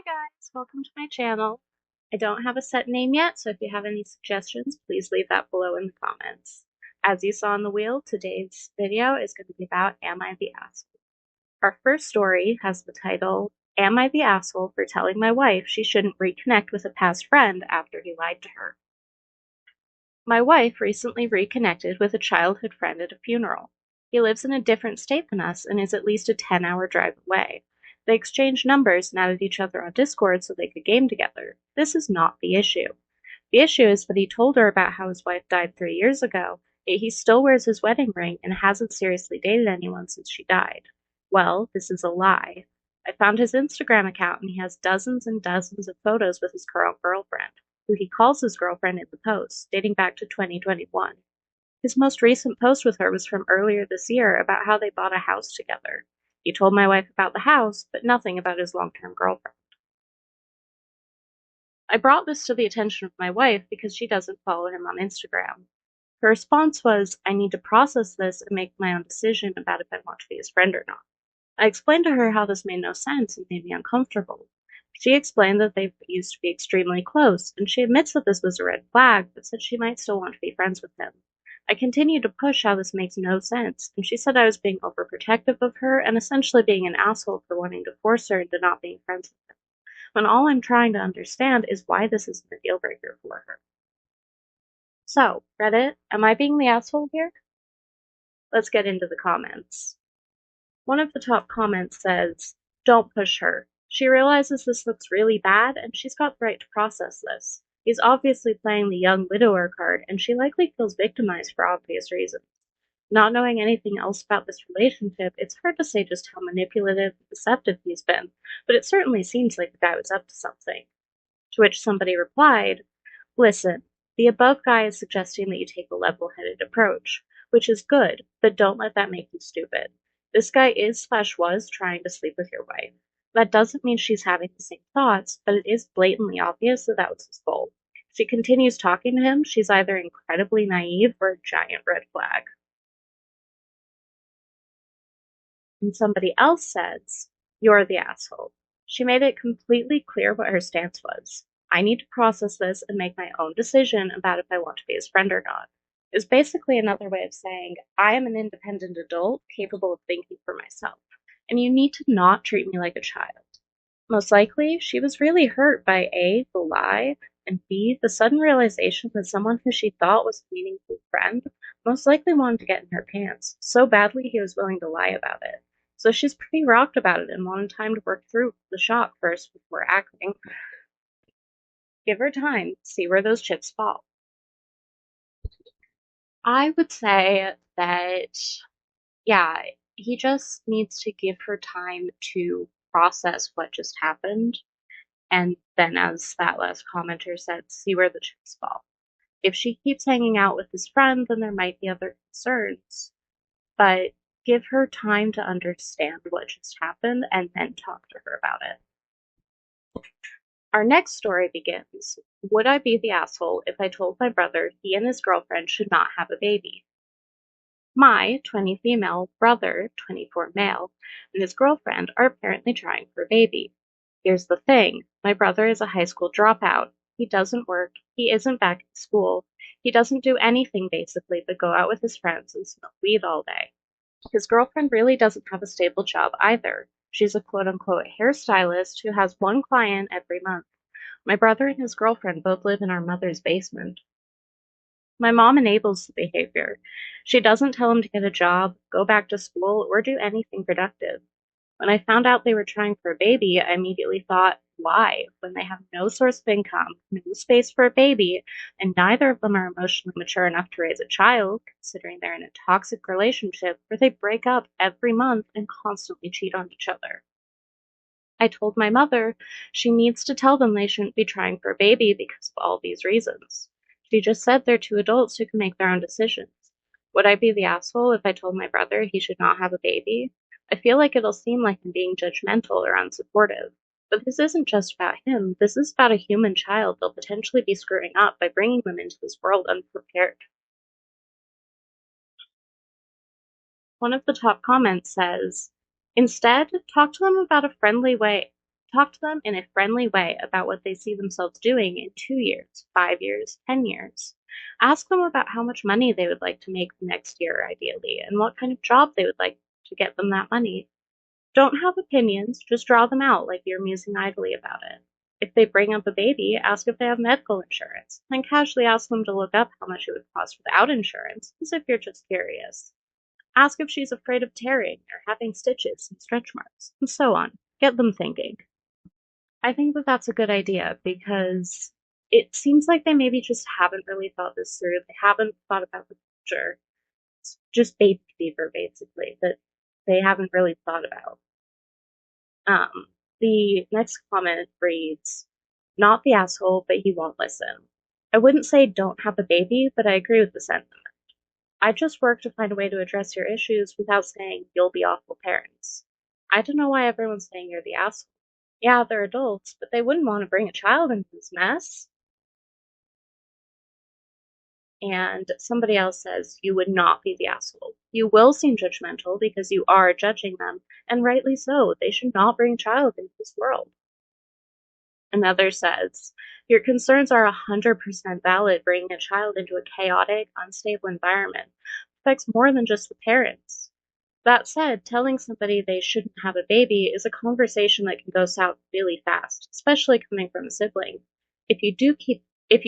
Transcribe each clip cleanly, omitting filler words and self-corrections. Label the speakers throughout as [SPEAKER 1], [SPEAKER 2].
[SPEAKER 1] guys, welcome to my channel. I don't have a set name yet, so if you have any suggestions, please leave that below in the comments. As you saw on the wheel, today's video is going to be about Am I the Asshole? Our first story has the title, Am I the Asshole for Telling My Wife She Shouldn't Reconnect with a Past Friend After He Lied to Her? My wife recently reconnected with a childhood friend at a funeral. He lives in a different state than us and is at least a 10-hour drive away. They exchanged numbers and added each other on Discord so they could game together. This is not the issue. The issue is that he told her about how his wife died 3 years ago, yet he still wears his wedding ring and hasn't seriously dated anyone since she died. Well, this is a lie. I found his Instagram account and he has dozens and dozens of photos with his current girlfriend, who he calls his girlfriend in the posts, dating back to 2021. His most recent post with her was from earlier this year about how they bought a house together. He told my wife about the house, but nothing about his long-term girlfriend. I brought this to the attention of my wife because she doesn't follow him on Instagram. Her response was, I need to process this and make my own decision about if I want to be his friend or not. I explained to her how this made no sense and made me uncomfortable. She explained that they used to be extremely close, and she admits that this was a red flag, but said she might still want to be friends with him. I continued to push how this makes no sense, and she said I was being overprotective of her and essentially being an asshole for wanting to force her into not being friends with him, when all I'm trying to understand is why this isn't a deal breaker for her. So, Reddit, am I being the asshole here? Let's get into the comments. One of the top comments says, Don't push her. She realizes this looks really bad, and she's got the right to process this. He's obviously playing the young widower card, and she likely feels victimized for obvious reasons. Not knowing anything else about this relationship, it's hard to say just how manipulative and deceptive he's been, but it certainly seems like the guy was up to something. To which somebody replied, Listen, the above guy is suggesting that you take a level-headed approach, which is good, but don't let that make you stupid. This guy is/was trying to sleep with your wife. That doesn't mean she's having the same thoughts, but it is blatantly obvious that that was his goal. If she continues talking to him, she's either incredibly naive or a giant red flag. And somebody else says, You're the asshole. She made it completely clear what her stance was. I need to process this and make my own decision about if I want to be his friend or not. It's basically another way of saying, I am an independent adult capable of thinking for myself, and you need to not treat me like a child. Most likely, she was really hurt by A, the lie, and B, the sudden realization that someone who she thought was a meaningful friend most likely wanted to get in her pants so badly he was willing to lie about it. So she's pretty rocked about it and wanted time to work through the shock first before acting. Give her time, see where those chips fall. I would say that, yeah, he just needs to give her time to process what just happened. And then, as that last commenter said, see where the chips fall. If she keeps hanging out with his friend, then there might be other concerns. But give her time to understand what just happened and then talk to her about it. Our next story begins, Would I be the asshole if I told my brother he and his girlfriend should not have a baby? My 20 female brother, 24 male, and his girlfriend are apparently trying for a baby. Here's the thing, my brother is a high school dropout. He doesn't work, he isn't back in school, he doesn't do anything basically but go out with his friends and smoke weed all day. His girlfriend really doesn't have a stable job either. She's a quote-unquote hairstylist who has one client every month. My brother and his girlfriend both live in our mother's basement. My mom enables the behavior. She doesn't tell him to get a job, go back to school, or do anything productive. When I found out they were trying for a baby, I immediately thought, why? When they have no source of income, no space for a baby, and neither of them are emotionally mature enough to raise a child, considering they're in a toxic relationship where they break up every month and constantly cheat on each other. I told my mother she needs to tell them they shouldn't be trying for a baby because of all these reasons. She just said they're two adults who can make their own decisions. Would I be the asshole if I told my brother he should not have a baby? I feel like it'll seem like I'm being judgmental or unsupportive. But this isn't just about him. This is about a human child they'll potentially be screwing up by bringing them into this world unprepared. One of the top comments says, Instead, talk to them about a friendly way. Talk to them in a friendly way about what they see themselves doing in 2 years, 5 years, 10 years. Ask them about how much money they would like to make the next year, ideally, and what kind of job they would like to get them that money. Don't have opinions, just draw them out like you're musing idly about it. If they bring up a baby, ask if they have medical insurance, then casually ask them to look up how much it would cost without insurance, as if you're just curious. Ask if she's afraid of tearing or having stitches and stretch marks, and so on. Get them thinking. I think that that's a good idea because it seems like they maybe just haven't really thought this through. They haven't thought about the future. It's just baby fever, basically, that they haven't really thought about. The next comment reads, not the asshole, but he won't listen. I wouldn't say don't have a baby, but I agree with the sentiment. I just work to find a way to address your issues without saying you'll be awful parents. I don't know why everyone's saying you're the asshole. Yeah, they're adults, but they wouldn't want to bring a child into this mess. And somebody else says, you would not be the asshole. You will seem judgmental because you are judging them, and rightly so. They should not bring a child into this world. Another says, your concerns are 100% valid. Bringing a child into a chaotic, unstable environment affects more than just the parents. That said, telling somebody they shouldn't have a baby is a conversation that can go south really fast, especially coming from a sibling. If you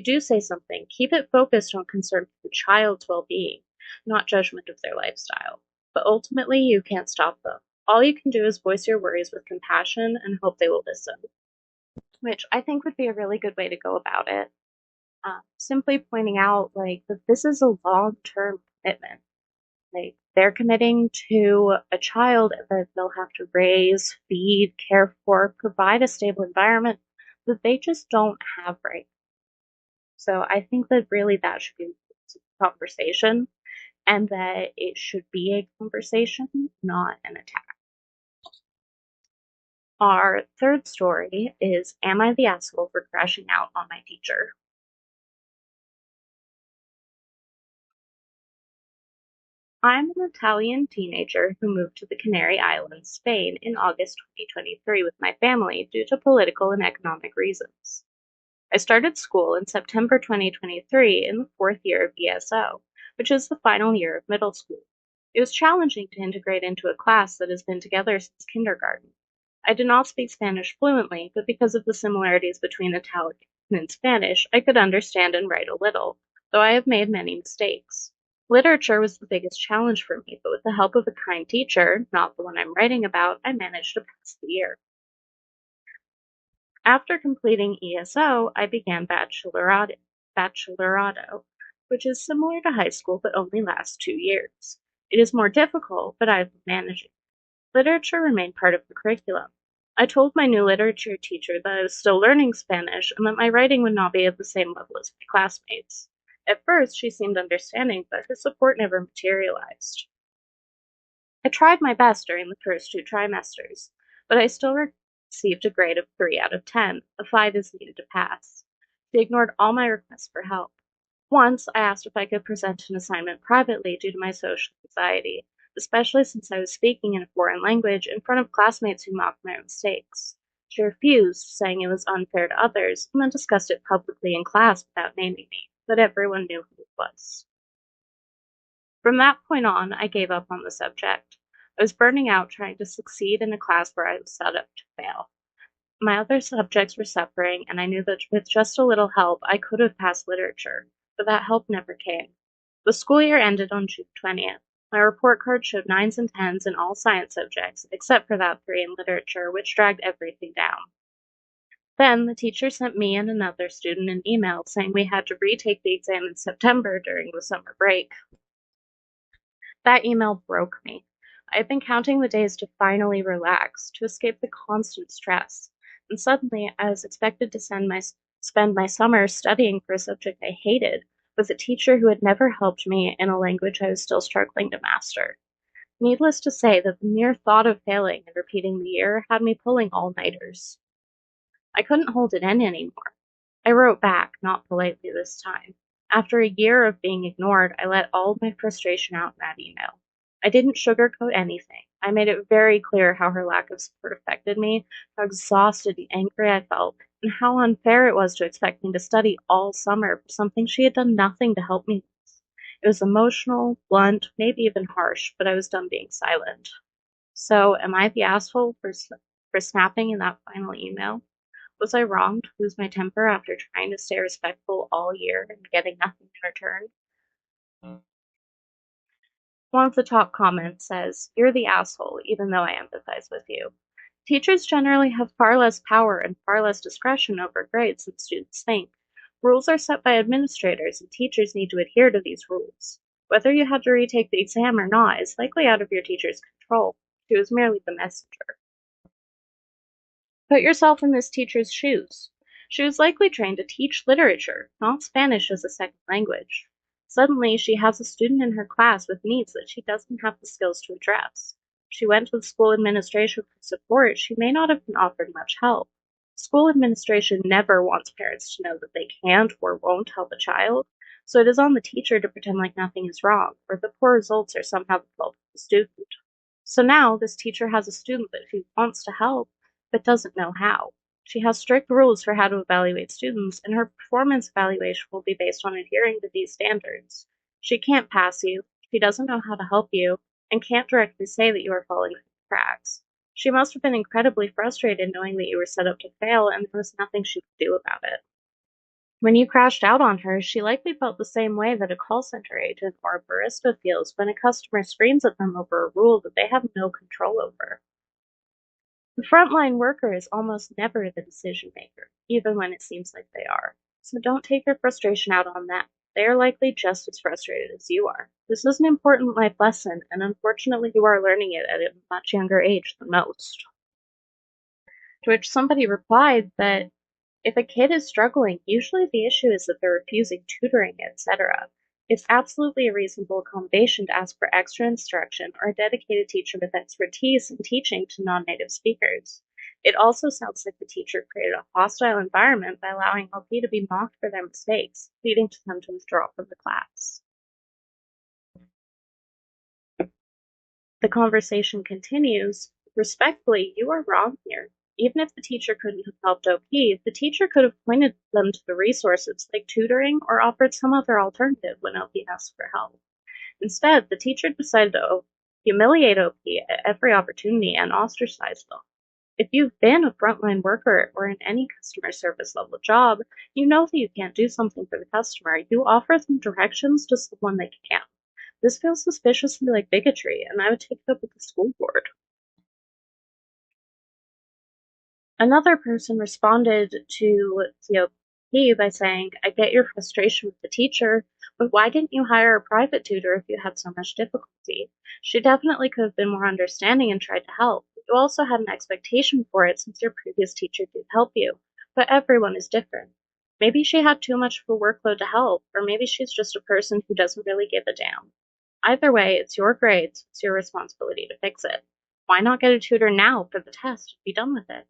[SPEAKER 1] do say something, keep it focused on concern for the child's well-being, not judgment of their lifestyle. But ultimately, you can't stop them. All you can do is voice your worries with compassion and hope they will listen, which I think would be a really good way to go about it. Simply pointing out like that this is a long-term commitment. Like they're committing to a child that they'll have to raise, feed, care for, provide a stable environment that they just don't have right now. So I think that really that should be a conversation and that it should be a conversation, not an attack. Our third story is, am I the asshole for crashing out on my teacher? I'm an Italian teenager who moved to the Canary Islands, Spain in August 2023 with my family due to political and economic reasons. I started school in September 2023 in the fourth year of ESO, which is the final year of middle school. It was challenging to integrate into a class that has been together since kindergarten. I did not speak Spanish fluently, but because of the similarities between Italian and Spanish, I could understand and write a little, though I have made many mistakes. Literature was the biggest challenge for me, but with the help of a kind teacher, not the one I'm writing about, I managed to pass the year. After completing ESO, I began bachelorado, which is similar to high school but only lasts 2 years. It is more difficult, but I've been managing. Literature remained part of the curriculum. I told my new literature teacher that I was still learning Spanish and that my writing would not be at the same level as my classmates. At first, she seemed understanding, but her support never materialized. I tried my best during the first 2 trimesters, but I still received a grade of 3 out of 10. A 5 is needed to pass. She ignored all my requests for help. Once, I asked if I could present an assignment privately due to my social anxiety, especially since I was speaking in a foreign language in front of classmates who mocked my mistakes. She refused, saying it was unfair to others, and then discussed it publicly in class without naming me, but everyone knew who it was. From that point on, I gave up on the subject. I was burning out trying to succeed in a class where I was set up to fail. My other subjects were suffering, and I knew that with just a little help, I could have passed literature, but that help never came. The school year ended on June 20th. My report card showed 9s and 10s in all science subjects, except for that 3 in literature, which dragged everything down. Then, the teacher sent me and another student an email saying we had to retake the exam in September during the summer break. That email broke me. I had been counting the days to finally relax, to escape the constant stress, and suddenly I was expected to spend my summer studying for a subject I hated with a teacher who had never helped me in a language I was still struggling to master. Needless to say that the mere thought of failing and repeating the year had me pulling all-nighters. I couldn't hold it in anymore. I wrote back, not politely this time. After a year of being ignored, I let all of my frustration out in that email. I didn't sugarcoat anything. I made it very clear how her lack of support affected me, how exhausted and angry I felt, and how unfair it was to expect me to study all summer for something she had done nothing to help me with. It was emotional, blunt, maybe even harsh, but I was done being silent. So, am I the asshole for snapping in that final email? Was I wrong to lose my temper after trying to stay respectful all year and getting nothing in return? One of the top comments says, "You're the asshole, even though I empathize with you." Teachers generally have far less power and far less discretion over grades than students think. Rules are set by administrators, and teachers need to adhere to these rules. Whether you had to retake the exam or not is likely out of your teacher's control. She was merely the messenger. Put yourself in this teacher's shoes. She was likely trained to teach literature, not Spanish as a second language. Suddenly, she has a student in her class with needs that she doesn't have the skills to address. If she went to the school administration for support, she may not have been offered much help. School administration never wants parents to know that they can't or won't help a child, so it is on the teacher to pretend like nothing is wrong, or the poor results are somehow the fault of the student. So now this teacher has a student that she wants to help, but doesn't know how. She has strict rules for how to evaluate students, and her performance evaluation will be based on adhering to these standards. She can't pass you, she doesn't know how to help you, and can't directly say that you are falling through the cracks. She must have been incredibly frustrated knowing that you were set up to fail and there was nothing she could do about it. When you crashed out on her, she likely felt the same way that a call center agent or a barista feels when a customer screams at them over a rule that they have no control over. The frontline worker is almost never the decision maker, even when it seems like they are. So don't take your frustration out on them. They are likely just as frustrated as you are. This is an important life lesson, and unfortunately, you are learning it at a much younger age than most. To which somebody replied that if a kid is struggling, usually the issue is that they're refusing tutoring, etc. It's absolutely a reasonable accommodation to ask for extra instruction or a dedicated teacher with expertise in teaching to non-native speakers. It also sounds like the teacher created a hostile environment by allowing LP to be mocked for their mistakes, leading to them to withdraw from the class. The conversation continues. Respectfully, you are wrong here. Even if the teacher couldn't have helped OP, the teacher could have pointed them to the resources like tutoring or offered some other alternative when OP asked for help. Instead, the teacher decided to humiliate OP at every opportunity and ostracize them. If you've been a frontline worker or in any customer service level job, you know that you can't do something for the customer. You offer them directions to someone they can. This feels suspiciously like bigotry, and I would take it up with the school board. Another person responded to COP by saying, "I get your frustration with the teacher, but why didn't you hire a private tutor if you had so much difficulty? She definitely could have been more understanding and tried to help. You also had an expectation for it since your previous teacher did help you, but everyone is different. Maybe she had too much of a workload to help, or maybe she's just a person who doesn't really give a damn. Either way, it's your grades, it's your responsibility to fix it. Why not get a tutor now for the test and be done with it?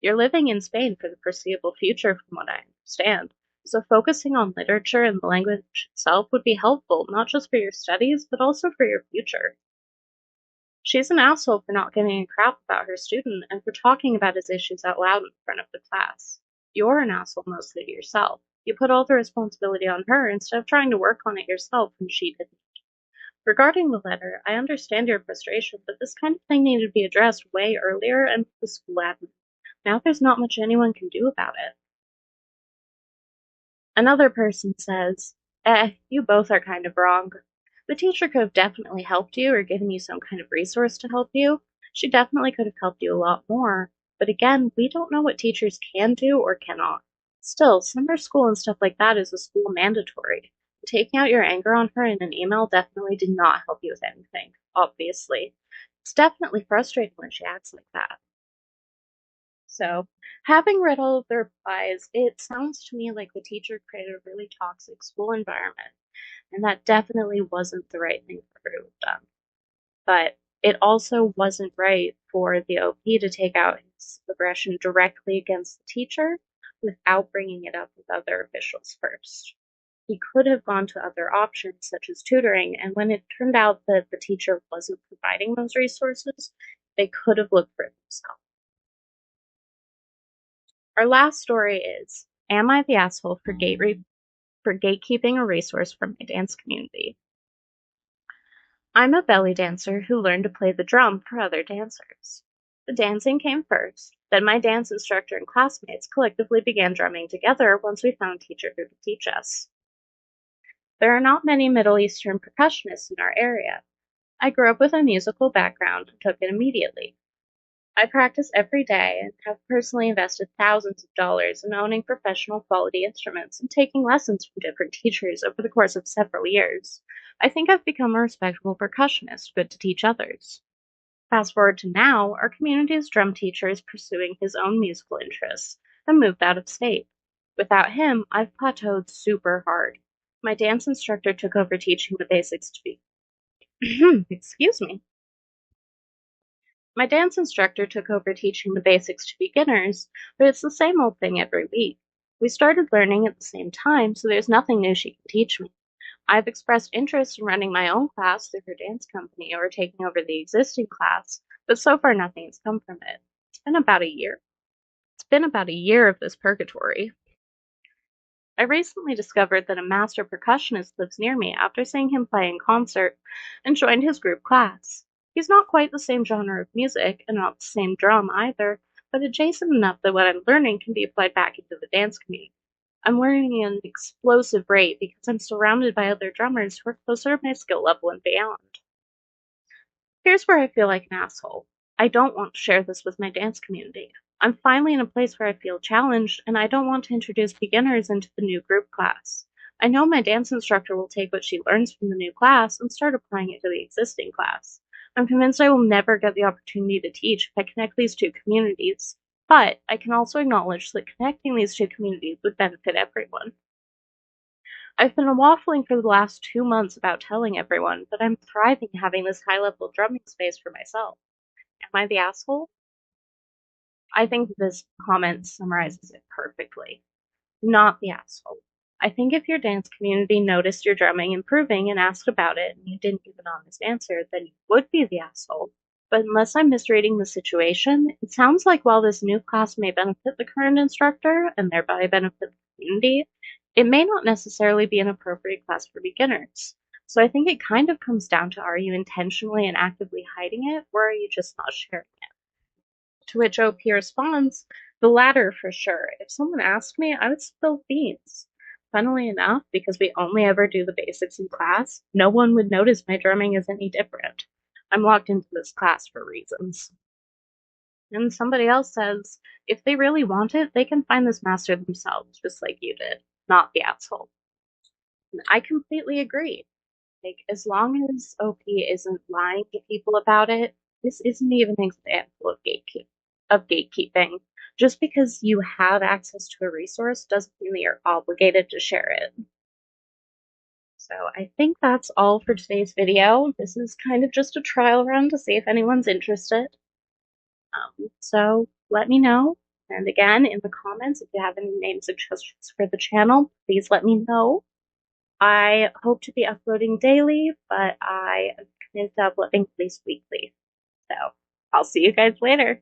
[SPEAKER 1] You're living in Spain for the foreseeable future, from what I understand. So focusing on literature and the language itself would be helpful, not just for your studies, but also for your future." She's an asshole for not giving a crap about her student and for talking about his issues out loud in front of the class. You're an asshole mostly to yourself. You put all the responsibility on her instead of trying to work on it yourself when she didn't. Regarding the letter, I understand your frustration, but this kind of thing needed to be addressed way earlier and with the school admin. Now there's not much anyone can do about it. Another person says, you both are kind of wrong. The teacher could have definitely helped you or given you some kind of resource to help you. She definitely could have helped you a lot more. But again, we don't know what teachers can do or cannot. Still, summer school and stuff like that is a school mandatory. Taking out your anger on her in an email definitely did not help you with anything, obviously. It's definitely frustrating when she acts like that. So, having read all of the replies, it sounds to me like the teacher created a really toxic school environment, and that definitely wasn't the right thing for her to have done. But it also wasn't right for the OP to take out his aggression directly against the teacher without bringing it up with other officials first. He could have gone to other options such as tutoring, and when it turned out that the teacher wasn't providing those resources, they could have looked for it themselves. Our last story is, am I the asshole for gatekeeping a resource for my dance community? I'm a belly dancer who learned to play the drum for other dancers. The dancing came first, then my dance instructor and classmates collectively began drumming together once we found a teacher who could teach us. There are not many Middle Eastern percussionists in our area. I grew up with a musical background and took it immediately. I practice every day and have personally invested thousands of dollars in owning professional quality instruments and taking lessons from different teachers over the course of several years. I think I've become a respectable percussionist, good to teach others. Fast forward to now, our community's drum teacher is pursuing his own musical interests and moved out of state. Without him, I've plateaued super hard. My dance instructor took over teaching the basics to be excuse me. My dance instructor took over teaching the basics to beginners, but it's the same old thing every week. We started learning at the same time, so there's nothing new she can teach me. I've expressed interest in running my own class through her dance company or taking over the existing class, but so far nothing has come from it. It's been about a year. It's been about a year of this purgatory. I recently discovered that a master percussionist lives near me after seeing him play in concert and joined his group class. He's not quite the same genre of music and not the same drum either, but adjacent enough that what I'm learning can be applied back into the dance community. I'm learning at an explosive rate because I'm surrounded by other drummers who are closer to my skill level and beyond. Here's where I feel like an asshole. I don't want to share this with my dance community. I'm finally in a place where I feel challenged, and I don't want to introduce beginners into the new group class. I know my dance instructor will take what she learns from the new class and start applying it to the existing class. I'm convinced I will never get the opportunity to teach if I connect these two communities, but I can also acknowledge that connecting these two communities would benefit everyone. I've been waffling for the last 2 months about telling everyone, but I'm thriving having this high-level drumming space for myself. Am I the asshole? I think this comment summarizes it perfectly. Not the asshole. I think if your dance community noticed your drumming improving and asked about it and you didn't give an honest answer, then you would be the asshole. But unless I'm misreading the situation, it sounds like while this new class may benefit the current instructor and thereby benefit the community, it may not necessarily be an appropriate class for beginners. So I think it kind of comes down to, are you intentionally and actively hiding it, or are you just not sharing it? To which OP responds, the latter for sure. If someone asked me, I would spill beans. Funnily enough, because we only ever do the basics in class, no one would notice my drumming is any different. I'm locked into this class for reasons. And somebody else says, if they really want it, they can find this master themselves, just like you did, not the asshole. And I completely agree. Like, as long as OP isn't lying to people about it, this isn't even an example of gatekeeping. Just because you have access to a resource doesn't mean that you're obligated to share it. So I think that's all for today's video. This is kind of just a trial run to see if anyone's interested. So let me know. And again, in the comments, if you have any name suggestions for the channel, please let me know. I hope to be uploading daily, but I am committed to uploading at least weekly. So I'll see you guys later.